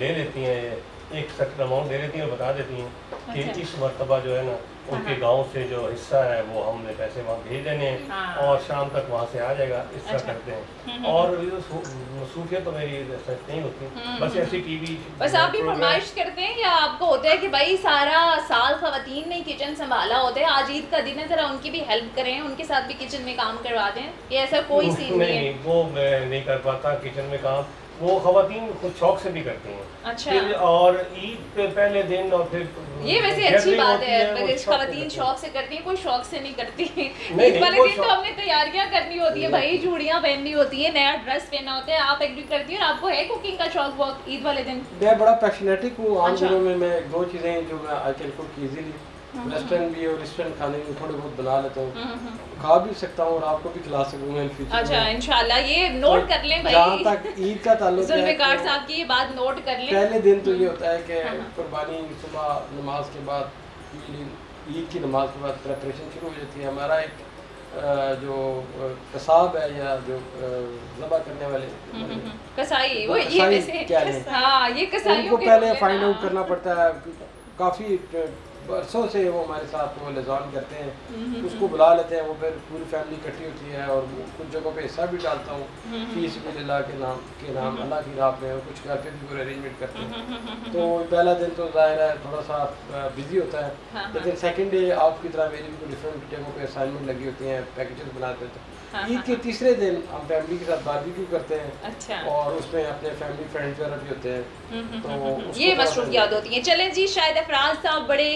ले लेती हैं, एक सर्टन अमाउंट दे देती हैं और बता देती हैं कि अच्छा। इस मरतबा जो है ना उनके गांव से जो हिस्सा है वो हमने पैसे वहाँ भेज देने हैं हाँ। और शाम तक वहाँ से आ जाएगा, इस तरह अच्छा। करते हैं। और मसरूफियत तो मेरी सच नहीं होती, बस ऐसी टीवी बस आप भी फरमाइश करते हैं या आपको होता है कि भाई सारा साल ख़वातीन ने किचन संभाला होता है, आज ईद का दिन है, ज़रा उनकी भी हेल्प करें, उनके साथ भी किचन में काम करवा दें? ये ऐसा कोई सीन नहीं है? नहीं, वो मैं नहीं कर पाता किचन में काम, वो ख़वातीन खुद शौक से भी करती हैं। अच्छा। फिर और ईद के पहले दिन और फिर ये वैसे अच्छी gathering बात होती है, वो मगर शौक से ख़वातीन करती हैं। शौक से करती हैं, कोई शौक से नहीं करती। नहीं, ईद वाले वो दिन तो शौक- हमने तैयारियां करनी होती है भाई, चूड़ियां पहननी होती है, नया ड्रेस पहनना होता है। आप एग्री करती हैं? और आपको है कुकिंग का शौक वक्त ईद वाले दिन? मैं बड़ा पैशनेटिक हूँ। आम अच्छा। दिनों में मैं दो चीज़ें हैं जो मैं I can cook easily, restaurant भी और रेस्टोरेंट खाने भी थोड़े बहुत बना लेता हूँ, खा भी सकता हूँ और आपको भी खिला सकूँगा इन फ्यूचर। अच्छा, इंशाल्लाह ये नोट कर लें भाई। जहाँ तक ईद का ताल्लुक है, जुल्फ़िकार तो साहब की ये बात नोट कर लें। पहले दिन तो ये होता है कि कुर्बानी सुबह नमाज के बाद, ईद की नमाज के बाद प्रेपरेशन शुरू हो जाती है। हमारा एक जो कसाब है या जो ज़बह करने वाले कसाई वो ये कसाई वैसे क्या है? हाँ, ये कसाइयों उनको के पहले होते हैं फाइंड ना। आउट करना पड़ता है। काफ़ी बरसों से वो हमारे साथ वो लिजान करते हैं, उसको बुला लेते हैं, वो फिर पूरी फैमिली इकट्ठी होती है और वो कुछ जगहों पे हिस्सा भी डालता हूँ फीस भी अल्लाह के नाम अल्लाह की राह में, और कुछ घर पे भी पूरे अरेंजमेंट करते हैं। तो पहला दिन तो ज़ाहिर है थोड़ा सा बिजी होता है, हाँ, लेकिन सेकंड डे आपकी तरह मेरी भी डिफरेंट जगहों पे असाइनमेंट लगी होती हैं, पैकेजेस बनाते हैं। हाँ, ईद के तीसरे दिन हम फैमिली के साथ बारबेक्यू करते हैं अच्छा। और उसमें अपने फैमिली फ्रेंड्स वगैरह भी होते हैं। तो उसको ये थोड़ा सा- मसरूफियात होती हैं। चलें जी, शायद अफराज साहब बड़े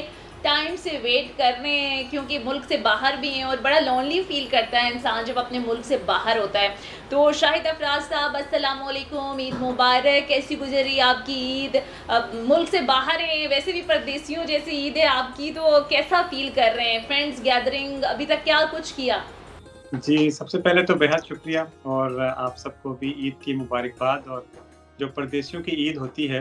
टाइम से वेट कर रहे हैं, क्योंकि मुल्क से बाहर भी हैं और बड़ा लोनली फील करता है इंसान जब अपने मुल्क से बाहर होता है। तो शाहिद अफराज साहब, अस्सलाम वालेकुम, ईद मुबारक। कैसी गुजरी आपकी ईद? अब मुल्क से बाहर हैं, वैसे भी परदेसियों जैसी ईद है आपकी, तो कैसा फील कर रहे हैं? फ्रेंड्स गैदरिंग, अभी तक क्या कुछ किया? जी, सबसे पहले तो बेहद शुक्रिया और आप सबको भी ईद की मुबारकबाद। और जो परदेशियों की ईद होती है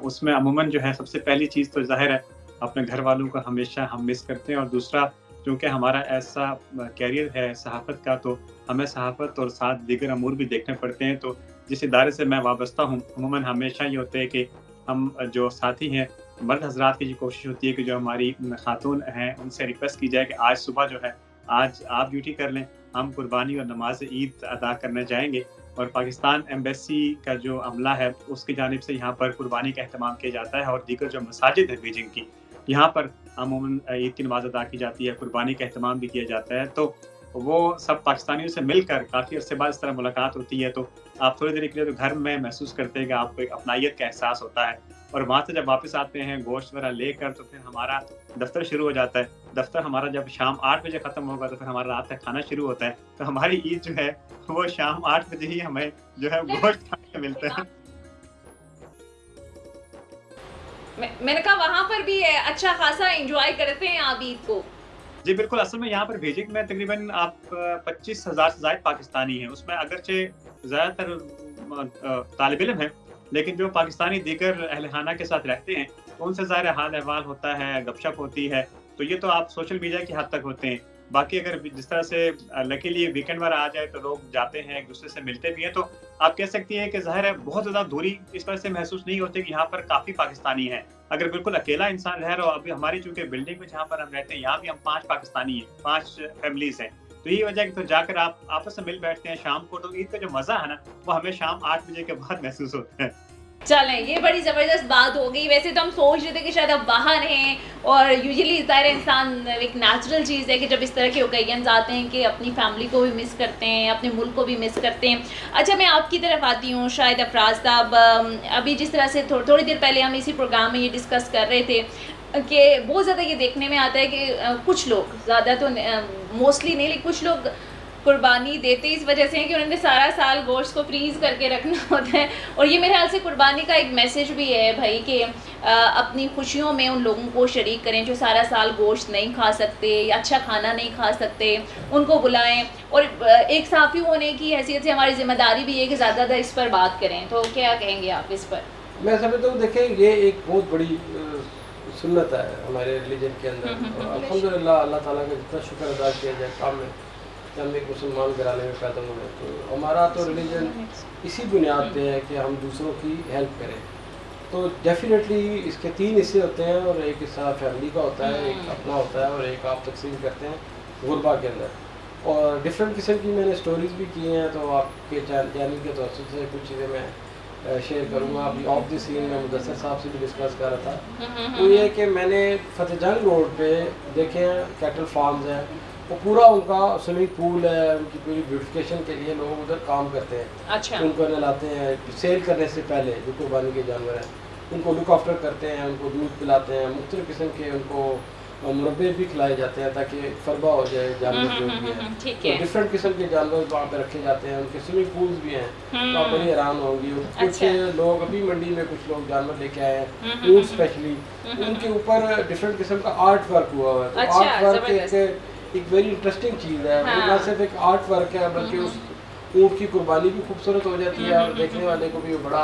उसमें अमूमन जो है सबसे पहली चीज़ तो ज़ाहिर है अपने घर वालों को हमेशा हम मिस करते हैं, और दूसरा क्योंकि हमारा ऐसा कैरियर है सहाफ़त का, तो हमें सहाफ़त और साथ दीगर अमूर भी देखने पड़ते हैं। तो जिस इदारे से मैं वाबस्ता हूँ अमूमन हमेशा ये होता है कि हम जो साथी हैं मर्द हज़रात की ये कोशिश होती है कि जो हमारी खातून हैं उनसे रिक्वेस्ट की जाए कि आज सुबह जो है आज आप ड्यूटी कर लें, हम कुर्बानी और नमाज ईद अदा करने जाएंगे। और पाकिस्तान एम्बेसी का जो अमला है उसकी जानिब से यहाँ पर कुर्बानी का अहतमाम किया जाता है, और दीगर जो मसाजिद है बीजिंग की, यहाँ पर अमूमन ईद की नमाज अदा की जाती है, कुर्बानी का अहतमाम भी किया जाता है। तो वो सब पाकिस्तानियों से मिलकर काफ़ी अर्से बाद इस तरह मुलाकात होती है, तो आप थोड़ी देर के लिए तो घर में महसूस करते हैं कि आपको एक अपनाइयत का एहसास होता है। और वहाँ से जब वापस आते हैं गोश्त वगैरह लेकर, तो फिर हमारा दफ्तर शुरू हो जाता है। दफ्तर हमारा जब शाम 8 बजे ख़त्म होगा तो फिर हमारा रात का खाना शुरू होता है। तो हमारी ईद जो है वो शाम 8 बजे ही हमें जो है गोश्त खाने को मिलता है। मैंने कहा वहाँ पर भी अच्छा खासा एंजॉय करते हैं आप ईद को? जी बिल्कुल, असल में यहाँ पर बीजिंग में तकरीबन आप 25,000 से ज़ायद पाकिस्तानी हैं। उसमें अगरचे ज़्यादातर तालिब इल्म हैं, लेकिन जो पाकिस्तानी दीगर अहल खाना के साथ रहते हैं उनसे ज़ाहिर हाल अहवाल होता है, गपशप होती है, तो ये तो आप सोशल मीडिया की हद तक होते हैं। बाकी अगर जिस तरह से लकीली वीकेंड वाला आ जाए तो लोग जाते हैं, एक दूसरे से मिलते भी हैं, तो आप कह सकती हैं कि ज़ाहिर है बहुत ज़्यादा दूरी इस तरह से महसूस नहीं होती कि यहाँ पर काफ़ी पाकिस्तानी हैं। अगर बिल्कुल अकेला इंसान रह रहा हो, अभी हमारी चूँकि बिल्डिंग में जहाँ पर हम रहते हैं यहाँ भी हम 5 पाकिस्तानी हैं, 5 फैमिलीज़ हैं, तो यही वजह है कि तो जाकर आप आपस में मिल बैठते हैं शाम को, तो ईद का जो मज़ा है ना वो हमें शाम 8 बजे के बाद महसूस होता है। चलें, ये बड़ी ज़बरदस्त बात हो गई। वैसे तो हम सोच रहे थे कि शायद अब बाहर हैं, और यूजुअली ज़ाहिर इंसान एक नेचुरल चीज़ है कि जब इस तरह के ओकेजन्स आते हैं कि अपनी फैमिली को भी मिस करते हैं, अपने मुल्क को भी मिस करते हैं। अच्छा, मैं आपकी तरफ आती हूँ शायद अफराज साहब, अभी जिस तरह से थोड़ी देर पहले हम इसी प्रोग्राम में ये डिस्कस कर रहे थे कि बहुत ज़्यादा ये देखने में आता है कि कुछ लोग, ज़्यादा तो मोस्टली नहीं, लेकिन कुछ लोग कुर्बानी देते इस वजह से है कि उन्होंने सारा साल गोश्त को फ्रीज़ करके रखना होता है। और ये मेरे ख्याल से कुर्बानी का एक मैसेज भी है भाई कि अपनी खुशियों में उन लोगों को शरीक करें जो सारा साल गोश्त नहीं खा सकते या अच्छा खाना नहीं खा सकते, उनको बुलाएं। और एक साफ़ी होने की हैसियत से हमारी ज़िम्मेदारी भी है कि ज़्यादा इस पर बात करें। तो क्या कहेंगे आप इस पर? मैं समझता हूँ, देखें, ये एक बहुत बड़ी सुन्नत है हमारे रिलीजन के अंदर। अल्हम्दुलिल्लाह, अल्लाह ताला का जितना शुक्र अदा किया जाए काम में कि हम एक मुसलमान घराने में पैदा हुए। तो हमारा तो रिलीजन इसी बुनियाद पे है कि हम दूसरों की हेल्प करें। तो डेफिनेटली इसके 3 हिस्से होते हैं, और एक हिस्सा फैमिली का होता है, एक अपना होता है, और एक आप तकसीम करते हैं गुरबा के अंदर। और डिफरेंट किस्म की मैंने स्टोरीज़ भी की हैं, तो आपके चैनल के तवज्जुह से कुछ चीज़ें मैं शेयर करूँगा। अभी ऑफ द सीन में मुदस्सर साहब से भी डिस्कस कर रहा था। तो ये कि मैंने फतेह जंग रोड पे देखे हैं कैटल फार्म्स हैं, वो पूरा उनका स्विमिंग पूल है, उनकी पूरी ब्यूटिफिकेशन के लिए लोग उधर काम करते हैं। अच्छा। उनको नहलाते हैं, सेल करने से पहले जो कुर्बानी के जानवर हैं उनको लुक आफ्टर करते हैं, उनको दूध पिलाते हैं, मुख्तलिफ किस्म के उनको मुरब्बे भी खिलाए जाते हैं ताकि फरबा हो जाए जानवर जो भी है। ठीक तो है। डिफरेंट किस्म के जानवर वहाँ पे रखे जाते हैं, उनके स्विमिंग पूल्स भी हैं, तो आप बड़ी हैरान होंगी। और कुछ अच्छा। लोग अभी मंडी में कुछ लोग जानवर लेके आए हैं, ऊँट स्पेशली, उनके ऊपर डिफरेंट किस्म का आर्ट वर्क हुआ हुआ है। तो अच्छा, आर्ट वर्क ज़बरदस्त। एक वेरी इंटरेस्टिंग चीज़ है। वो ना सिर्फ एक आर्ट वर्क है बल्कि उस ऊँट की कुर्बानी भी खूबसूरत हो जाती है और देखने वाले को भी बड़ा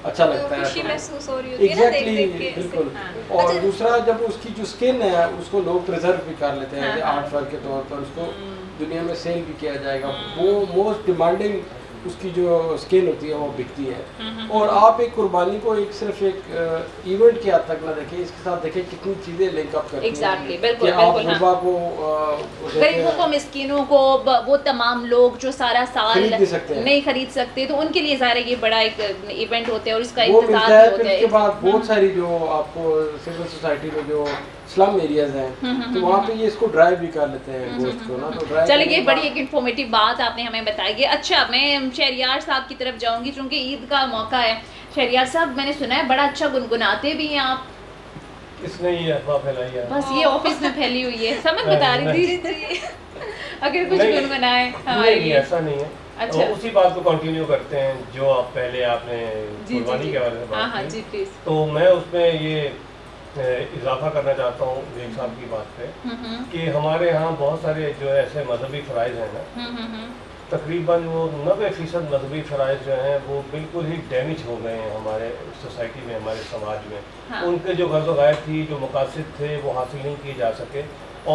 अच्छा लगता है। खुशी महसूस हो रही होती है ना देख एग्जैक्टली, देख के। बिल्कुल। हाँ। और अच्छा, दूसरा, जब उसकी जो स्किन है उसको लोग प्रिजर्व भी कर लेते हैं हाँ, आर्ट वर्क के तौर पर, उसको दुनिया में सेल भी किया जाएगा। वो मोस्ट डिमांडिंग उसकी जो स्किन होती है वो बिकती है। और आप एक कुर्बानी को एक सिर्फ एक इवेंट की हद तक ना देखें, इसके साथ देखें कितनी चीज़ें लिंकअप करती हैं। एग्जैक्टली, बिल्कुल कि आप बिल्कुल। गुरबा को गरीबों को, मिस्किनों को, वो तमाम लोग जो सारा साल खरीद नहीं सकते हैं। नहीं खरीद सकते, तो उनके लिए ज़ाहिर है ये बड़ा एक इवेंट होता है और इसका वो मिलता इंतजार है। भी फिर होता उसके है। बाद बहुत सारी जो आपको सिविल सोसाइटी में जो स्लम एरियाज हैं, तो वहाँ पे ये इसको ड्राइव भी कर लेते हैं गोश्त को ना। तो ड्राइव चलिए, ये बड़ी एक इन्फॉर्मेटिव बात आपने हमें बताई है। अच्छा, मैं शहरियार साहब की तरफ जाऊंगी क्योंकि ईद का मौका है। शहरियार साहब, मैंने सुना है बड़ा अच्छा गुनगुनाते भी हैं आप। किसने ये अफवाह फैलाई है? बस ये ऑफिस में फैली हुई है, समझ बता रही थी। अगर कुछ नहीं, गुनगुनाए हमारे नहीं, लिए। ऐसा नहीं है। अच्छा। तो उसी बात को कंटिन्यू करते हैं जो आप पहले आपने जी कुर्बानी के बारे में हाँ बात हाँ की। जी प्लीज। तो मैं उसमें ये इजाफा करना चाहता हूँ बेग साहब की बात पे कि हमारे यहाँ बहुत सारे जो ऐसे मजहबी फ़राइज़ हैं ना, तकरीबन वो 90% मजहबी फ़राइज़ जो हैं वो बिल्कुल ही डैमेज हो गए हैं हमारे सोसाइटी में, हमारे समाज में। हाँ। उनके जो गर्ज़ गायब थी, जो मकासद थे, वो हासिल नहीं किए जा सके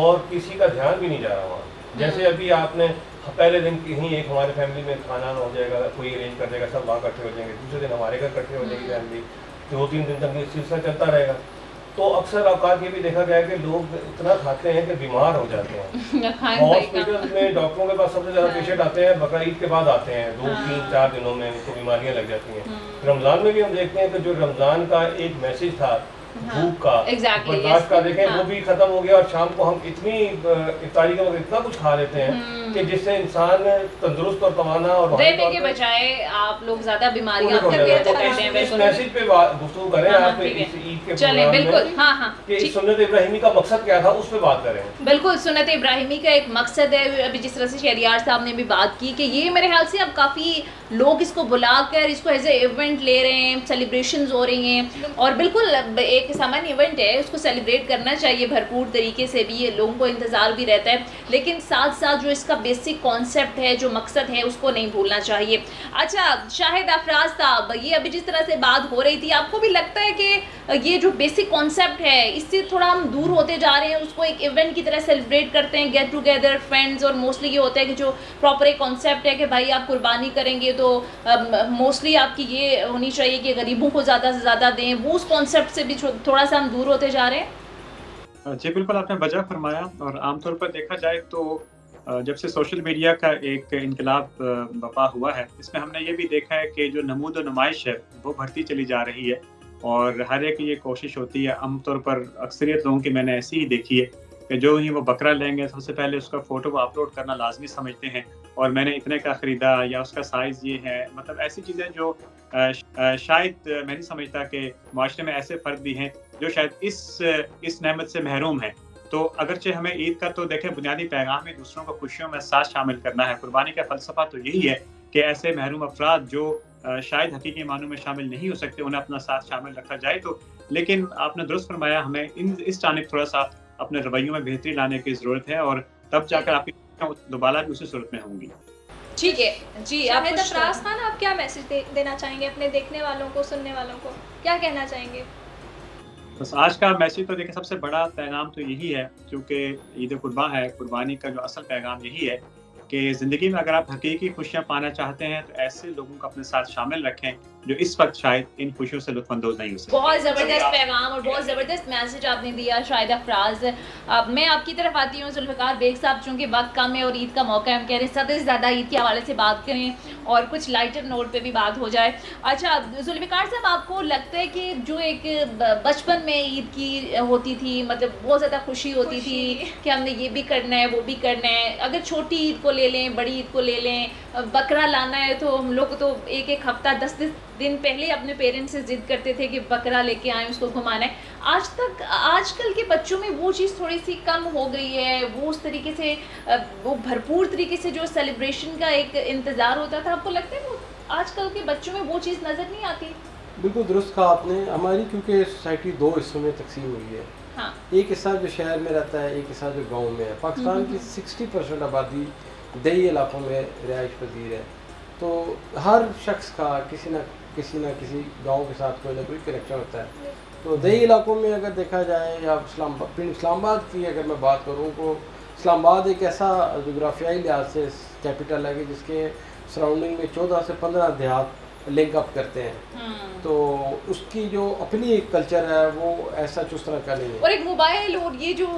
और किसी का ध्यान भी नहीं जा रहा वहाँ। जैसे अभी आपने पहले दिन ही एक हमारे फैमिली में खाना हो जाएगा, कोई अरेंज कर देगा, सब वहाँ इकट्ठे हो जाएंगे, दूसरे दिन हमारे घर इकट्ठे हो जाएगी फैमिली, 2-3 दिन तक ये सिलसिला चलता रहेगा। तो अक्सर औकात ये भी देखा गया है कि लोग इतना खाते हैं कि बीमार हो जाते हैं। हॉस्पिटल में डॉक्टरों के पास सबसे ज़्यादा पेशेंट आते हैं बकरा ईद के बाद आते हैं, 2-3-4 दिनों में उनको बीमारियाँ लग जाती हैं। रमज़ान में भी हम देखते हैं कि जो रमज़ान का एक मैसेज था भूख का, बर्दाश्त का, देखें वो भी खत्म हो गया और शाम को हम इतनी इफ्तारी के वक्त इतना कुछ खा लेते हैं कि जिससे इंसान तंदुरुस्त और तवाना और रहने के बजाय आप लोग ज्यादा बीमारियां पूरे करते हो हैं। जाते हैं। इस बिल्कुल। मैसेज पे गुफ्तगू करें हाँ, आप ठीक है। इस ईद के चलें, प्रोग्राम बिल्कुल। में हाँ हाँ कि ठीक। सुन्नत इब्राहिमी का मकसद क्या था उस पे बात करें। बिल्कुल, सुन्नत इब्राहिमी का एक मकसद है। अभी जिस तरह से शहरियार साहब ने भी बात की कि ये मेरे ख्याल से अब काफ़ी लोग इसको बुलाकर इसको एज ए इवेंट ले रहे हैं, सेलिब्रेशंस हो रही हैं और बिल्कुल एक सामान्य इवेंट है, उसको सेलिब्रेट करना चाहिए भरपूर तरीके से भी, ये लोगों को इंतज़ार भी रहता है, लेकिन साथ साथ जो इसका बेसिक कॉन्सेप्ट है, जो मकसद है, उसको नहीं भूलना चाहिए। अच्छा शाहिद अफराज साहब, ये अभी जिस तरह से बात हो रही थी, आपको भी लगता है कि ये जो बेसिक कॉन्सेप्ट है इससे थोड़ा हम दूर होते जा रहे हैं, उसको एक इवेंट की तरह सेलिब्रेट करते हैं, गेट टुगेदर फ्रेंड्स, और मोस्टली ये होता है कि जो प्रॉपर एक कॉन्सेप्ट है कि भाई आप कुर्बानी करेंगे तो मोस्टली आपकी ये होनी चाहिए कि गरीबों को ज़्यादा से ज़्यादा दें, वो उस कॉन्सेप्ट से भी थोड़ा सा हम दूर होते जा रहे हैं। जी बिल्कुल, आपने वजह फरमाया। और आमतौर पर देखा जाए तो जब से सोशल मीडिया का एक इनकलाब बपा हुआ है, इसमें हमने ये भी देखा है कि जो नमूद और नुमाइश है वो बढ़ती चली जा रही है और हर एक की ये कोशिश होती है, आमतौर पर अक्सरियत लोगों की मैंने ऐसी ही देखी है कि जो ही वो बकरा लेंगे सबसे पहले उसका फ़ोटो को अपलोड करना लाजमी समझते हैं और मैंने इतने का ख़रीदा या उसका साइज़ ये है, मतलब ऐसी चीज़ें जो शायद मैं नहीं समझता कि माशरे में ऐसे फ़र्द भी हैं जो शायद इस नेमत से महरूम हैं। तो अगरचे हमें ईद का तो देखें बुनियादी पैगाम है दूसरों को खुशियों में साथ शामिल करना है। कुर्बानी का फ़लसफ़ा तो यही है कि ऐसे महरूम अफराद जो शायद हकीकी मानों में शामिल नहीं हो सकते, उन्हें अपना साथ शामिल रखा जाए। तो लेकिन आपने दुरुस्त फरमाया, हमें इस जानिब थोड़ा सा अपने रवैयों में बेहतरी लाने की ज़रूरत है और तब जाकर आपकी दोबारा भी उसी सूरत में होंगी। ठीक है जी, आप शाहिद अफराज खान, आप क्या मैसेज देना चाहेंगे अपने देखने वालों को, सुनने वालों को, क्या कहना चाहेंगे? बस आज का मैसेज तो देखिए सबसे बड़ा पैगाम तो यही है, क्योंकि ईद कुर्बा है, कुर्बानी का जो असल पैगाम यही है कि ज़िंदगी में अगर आप हकीकी खुशियाँ पाना चाहते हैं तो ऐसे लोगों को अपने साथ शामिल रखें जो इस वक्त शायद इन खुशियों से लुत्फ़अंदोज़ नहीं हो सकते। बहुत ज़बरदस्त पैगाम और बहुत ज़बरदस्त मैसेज आपने दिया शाहिद अफराज। अब मैं आपकी तरफ आती हूँ जुल्फ़िकार बेग साहब, चूँकि वक्त कम है और ईद का मौका है, हम कह रहे हैं ज़्यादा से ज़्यादा ईद के हवाले से बात करें और कुछ लाइटर नोट पे भी बात हो जाए। अच्छा जुल्फ़िकार साहब, आपको लगता है कि जो एक बचपन में ईद की होती थी, मतलब बहुत ज़्यादा खुशी होती थी कि हमने ये भी करना है वो भी करना है, अगर छोटी ईद को ले लें, बड़ी ईद को ले लें, बकरा लाना है तो हम लोग तो एक हफ्ता 10 दिन पहले अपने पेरेंट्स से ज़िद करते थे कि बकरा लेके आएँ, उसको घुमाना है। आजकल के बच्चों में वो चीज़ थोड़ी सी कम हो गई है, वो उस तरीके से वो भरपूर तरीके से जो सेलिब्रेशन का एक इंतज़ार होता था, आपको लगता है वो आजकल के बच्चों में वो चीज़ नज़र नहीं आती? बिल्कुल दुरुस्त कहा आपने। हमारी क्योंकि सोसाइटी 2 हिस्सों में तकसीम हुई है। हाँ। एक हिस्सा जो शहर में रहता है, एक हिस्सा जो गाँव में है। पाकिस्तान की 60% आबादी दही इलाकों में रिहाइश पजीर है, तो हर शख्स का किसी न किसी गांव के साथ कोई ना कोई कनेक्शन होता है। तो दही इलाकों में अगर देखा जाए या इस्लामाबाद की अगर मैं बात करूँ तो इस्लामाबाद एक ऐसा जोग्राफियाई लिहाज से कैपिटल है कि जिसके सराउंडिंग में 14 से 15 देहात लिंक अप करते हैं, तो उसकी जो अपनी एक कल्चर है वो ऐसा चुस्त तरह का नहीं है। और एक मोबाइल और ये जो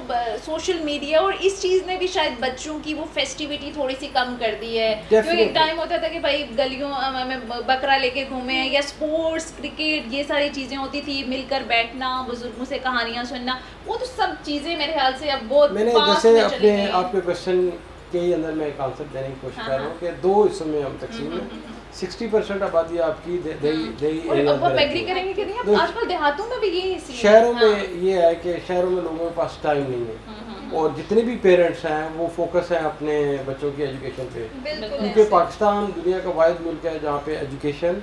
सोशल मीडिया और इस चीज़ ने भी शायद बच्चों की वो फेस्टिविटी थोड़ी सी कम कर दी है। क्योंकि एक टाइम होता था कि भाई गलियों में बकरा लेके घूमे, या स्पोर्ट्स, क्रिकेट, ये सारी चीज़ें होती थी, मिलकर बैठना, बुजुर्गों से कहानियाँ सुनना, वो तो सब चीज़ें मेरे ख्याल से अब बहुत मैंने जैसे अपने आपके क्वेश्चन के ही अंदर मैं एक आंसर देने की कोशिश कर रहा हूँ कि 2 हिस्सों में हम तकसीम हैं। 60% आबादी आपकी दही एग्री करेंगे कि नहीं, अब आजकल देहातों में भी यही शहरों में ये है कि शहरों में लोगों के पास टाइम नहीं है और जितने भी पेरेंट्स हैं वो फोकस हैं अपने बच्चों की एजुकेशन पे, क्योंकि पाकिस्तान दुनिया का वाहिद मुल्क है जहाँ पे एजुकेशन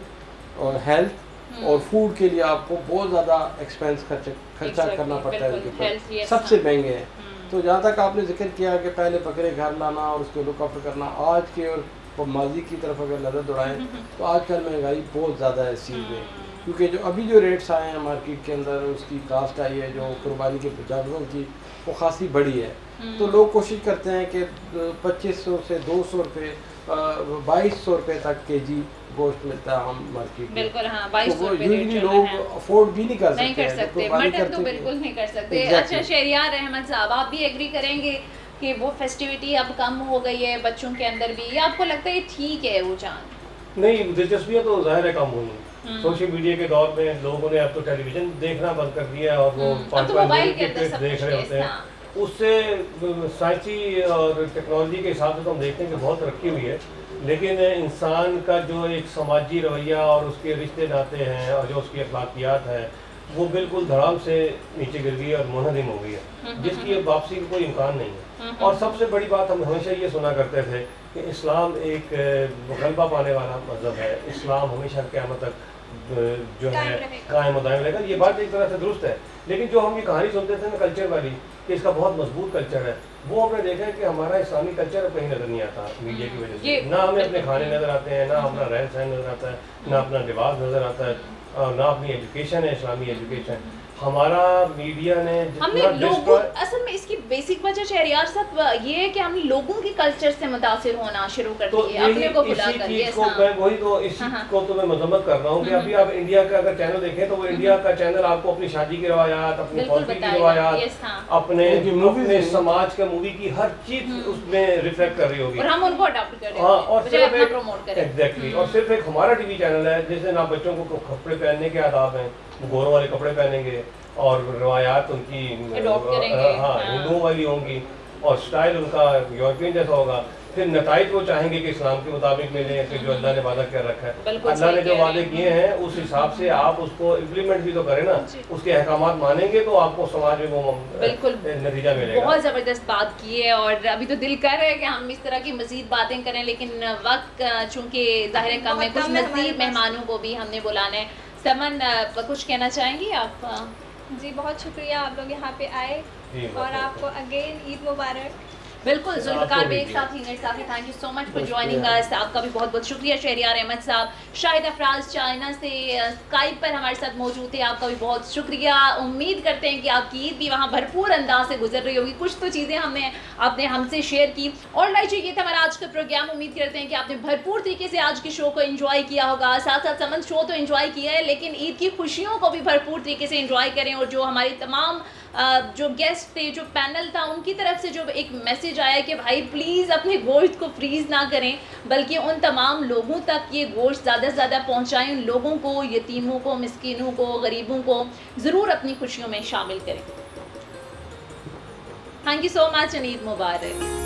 और हेल्थ और फूड के लिए आपको बहुत ज़्यादा एक्सपेंस खर्चा करना पड़ता है, उनके ऊपर सबसे महंगे हैं। तो जहाँ तक आपने जिक्र किया कि पहले बकरे घर लाना और उसको लुक आफ्टर करना, आज के और माजी की तरफ अगर नज़र दौड़ाएं तो आजकल महंगाई बहुत ज़्यादा है इस चीज़ में, क्योंकि जो अभी रेट्स आए हैं मार्केट के अंदर, उसकी कास्ट आई है जो कुर्बानी के जानवरों की, वो खासी बड़ी है। तो लोग कोशिश करते हैं कि 2500 से 200 रुपये 2200 रुपये तक केजी गोश्त मिलता है हम मार्केट में। बिल्कुल हाँ, 2200 रुपये लोग अफोर्ड भी नहीं कर सकते, मटन तो बिल्कुल नहीं कर सकते। अच्छा शहरियार अहमद साहब, आप भी एग्री करेंगे कि वो फेस्टिविटी अब कम हो गई है बच्चों के अंदर भी, या आपको लगता है ठीक है वो चांद? नहीं, दिलचस्पियाँ तो जाहिर है कम हुई। सोशल मीडिया के दौर में लोगों ने अब तो टेलीविजन देखना बंद कर दिया और वो 5-5 मिनट के क्लिप देख रहे होते हैं। उससे साइंसी और टेक्नोलॉजी के हिसाब से तो हम देखते हैं कि बहुत तरक्की हुई है, लेकिन इंसान का जो एक समाजी रवैया और उसके रिश्ते नाते हैं और जो उसकी अखलाकियात है वो बिल्कुल धड़ाम से नीचे गिर गई और मुनहदिम हो गई है, जिसकी अब वापसी का कोई इम्कान नहीं है। और सबसे बड़ी बात हम हमेशा ये सुना करते थे कि इस्लाम एक गलबा पाने वाला मज़हब है, इस्लाम हमेशा क़यामत तक जो है कायम दायम रहेगा। ये बात एक तरह से दुरुस्त है, लेकिन जो हम ये कहानी सुनते थे ना कल्चर वाली कि इसका बहुत मजबूत कल्चर है, वो हमने देखा है कि हमारा इस्लामी कल्चर कहीं नज़र नहीं आता मीडिया की वजह से। ना हमें अपने खाने नज़र आते हैं, ना अपना रहन सहन नज़र आता है, ना अपना लिबास नज़र आता है, ना अपनी एजुकेशन है इस्लामी एजुकेशन। हमारा मीडिया ने हमने जितना लोगों, destroy- असल में इसकी बेसिक वजह शहरियार साहब ये है कि हमने लोगों के कल्चर से मुतासिर होना शुरू कर तो दिए अपने को यही भुला इसी कर। चीज Yes, को हाँ। मैं वही तो इसी हाँ। को तो मैं मजम्मत कर रहा हूँ कि अभी आप इंडिया का अगर चैनल देखें तो वो इंडिया का चैनल आपको अपनी शादी की रवायात, अपनी बिल्कुल फौजी की बताएगा। रवायात, Yes, हाँ। अपने उनकी movies अपने में- समाज के मूवी की हर चीज उसमें रिफ्लेक्ट कर रही होगी। और हम उनको अडॉप्ट कर रहे हाँ, हैं और बजाय सिर्फ अपना एक प्रमोट करें। एग्जैक्टली और सिर्फ एक हमारा टीवी चैनल है जिससे ना बच्चों को कपड़े पहनने के आदाब हैं, गोरों वाले कपड़े पहनेंगे और रवायात उनकी Adopt करेंगे, हाँ हाँ। हिंदुओं वाली होंगी और स्टाइल उनका यूरोपियन जैसा होगा। फिर नताइज वो चाहेंगे कि इस्लाम के मुताबिक मिले कि जो अल्लाह ने वादा कर रखा है। बिल्कुल अल्लाह ने सही जो कह वादे रहे हैं। किए हैं उस हिसाब से आप उसको इम्प्लीमेंट भी तो करें ना, उसके अहकामात मानेंगे तो आपको समाज में वो बिल्कुल नतीजा मिलेगा। बहुत ज़बरदस्त बात की है और अभी तो दिल कर रहा है कि हम इस तरह की मज़ीद बातें करें, लेकिन वक्त चूंकि ज़ाहिर है कम है, बहुत कुछ कम है हमारे मज़ीद पास। मेहमानों को भी हमने बुलाना है। समन कुछ कहना चाहेंगी आप? जी बहुत शुक्रिया आप लोग यहाँ पे आए जी, और बहुत आपको अगेन ईद मुबारक। बिल्कुल जुल्फ़िकार आपको बेग भी साहब, हिंगर साहब, thank you so much for बहुत ज्वाइनिंग शुक्रिया। अस। आपका भी बहुत बहुत शुक्रिया शहरियार अहमद साहब, शाहिद अफराज चाइना से स्काइप पर हमारे साथ मौजूद थे, आपका भी बहुत शुक्रिया। उम्मीद करते हैं कि आपकी ईद भी वहाँ भरपूर अंदाज से गुजर रही होगी। कुछ तो चीज़ें आपने हमसे शेयर की। और लाइक ये था हमारा आज का प्रोग्राम। उम्मीद करते हैं कि आपने भरपूर तरीके से आज के शो को एंजॉय किया होगा। साथ साथ समन शो तो एंजॉय किया है, लेकिन ईद की खुशियों को भी भरपूर तरीके से एंजॉय करें। और जो हमारी तमाम जो गेस्ट थे, जो पैनल था, उनकी तरफ से जो एक मैसेज आया कि भाई प्लीज़ अपने गोश्त को फ्रीज़ ना करें, बल्कि उन तमाम लोगों तक ये गोश्त ज़्यादा से ज़्यादा पहुँचाएँ। उन लोगों को, यतीमों को, मिस्कीनों को, गरीबों को ज़रूर अपनी खुशियों में शामिल करें। Thank you so much and Eid Mubarak.